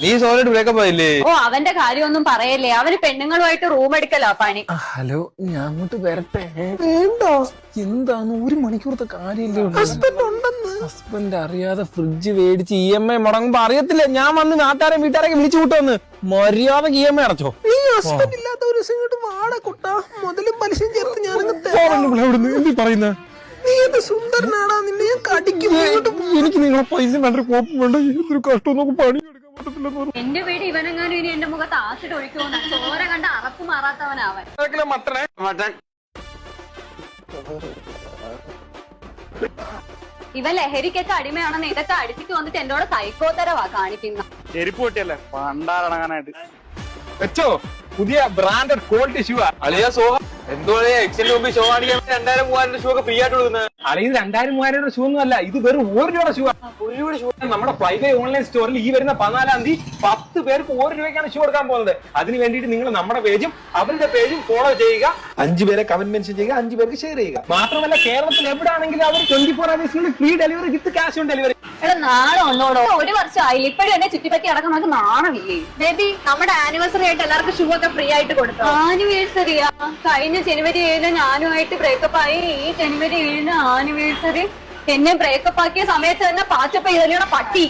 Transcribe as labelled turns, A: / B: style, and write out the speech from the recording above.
A: നീ solid breakup ആയില്ലേ?
B: ഓ അവന്റെ കാര്യമൊന്നും പറയല്ലേ, അവന് പെണ്ണുങ്ങളുമായിട്ട് റൂം എടുക്കലോ പണി.
C: ഹലോ, ഞാൻ അങ്ങോട്ട് വരട്ടെ? വേണ്ട. എന്താന്ന് 1 മണിക്കൂറത്തെ കാര്യമില്ലേ? ഹസ്ബൻഡ് അറിയാതെ ഫ്രിഡ്ജ് മേടിച്ച് EMI മുടങ്ങുമ്പോ അറിയത്തില്ല. ഞാൻ വന്ന് നാട്ടുകാരെ വീട്ടുകാരൊക്കെ വിളിച്ചു കൂട്ടുവന്ന് മര്യാദക്ക് EMI അടച്ചോ.
D: നീ ഹസ്ബൻഡ് ഇല്ലാത്ത ഒരു ദിവസം ഇങ്ങോട്ട് വാട കുട്ടാ, മുതലും പലിശയും ചേർത്ത്
C: എന്തി പറയുന്ന
D: നീ എന്ത് സുന്ദരനാടാ, നിന്നെ ഞാൻ കടിക്കും.
C: എനിക്ക് നിങ്ങളെ പൈസ വേണ്ട, കോപ്പം വേണ്ട, ഒരു കഷ്ടം നോക്കും, പണി എടുക്കാൻ പറ്റത്തില്ല.
B: എന്റെ വീട് ഇവനെങ്ങാനും ഇനി എന്റെ മുഖത്ത് ആസിഡ് ഒഴിക്കുമെന്ന ചോര കണ്ട അറപ്പ് മാറാത്തവനാവൻ. ഇവൻ ലഹരിക്കൊക്കെ അടിമയാണെന്ന് ഇതൊക്കെ അടിച്ചിട്ട് വന്നിട്ട് എന്നോട് സൈക്കോത്തരവാ കാണിക്കുന്ന.
A: ചെരുപ്പ് പൊട്ടിയല്ലേ പണ്ടാറടങ്ങാനായിട്ട് വെച്ചോ. പുതിയ ബ്രാൻഡഡ് ക്വാളിറ്റി ഷൂ അളിയ സോഹ. എന്തോ എക്സിന് മുമ്പ് ഷോ ആണെങ്കിൽ 2000-3000 ഷൂ ഒക്കെ ഫ്രീ ആയിട്ട് കൊടുക്കുന്നത്. അല്ലെങ്കിൽ 2000-3000 ഷൂ ഒന്നും അല്ല, ഇത് വെറും 1 രൂപയുടെ ഷൂ. 1 രൂപയുടെ ഷൂ നമ്മുടെ ഫ്ലൈവേ ഓൺലൈൻ സ്റ്റോറിൽ ഈ വരുന്ന 14-ാം തീയതി 10 പേർക്ക് 1 രൂപയ്ക്കാണ് ഷൂ കൊടുക്കാൻ പോകുന്നത്. അതിന് വേണ്ടിയിട്ട് നിങ്ങൾ നമ്മുടെ പേജും അവരുടെ പേജും ഫോളോ ചെയ്യുക. 5 പേരെ കമന്റ് മെൻഷൻ ചെയ്യുക, 5 പേർക്ക് ഷെയർ ചെയ്യുക. മാത്രമല്ല കേരളത്തിൽ എവിടെയാണെങ്കിലും അവർ 24 hours free delivery with cash on delivery.
B: എടാ നാളെ ഒന്നോടോ, 1 വർഷമായി ഇപ്പോഴും എന്നെ ചുറ്റിപ്പറ്റി അടക്കം നമുക്ക് നാണമില്ലേ? ബേബി, നമ്മുടെ ആനിവേഴ്സറി ആയിട്ട് എല്ലാവർക്കും ഷൂ ഒക്കെ ഫ്രീ ആയിട്ട് കൊടുത്തു. ആനിവേഴ്സറിയാ? കഴിഞ്ഞ ജനുവരി 7 ഞാനുമായിട്ട് ബ്രേക്കപ്പ് ആയി. ഈ ജനുവരി 7 ആനിവേഴ്സറി. എന്നെ ബ്രേക്കപ്പ് ആക്കിയ സമയത്ത് തന്നെ പാച്ചപ്പ ഇതല്ലാണ് പട്ടി.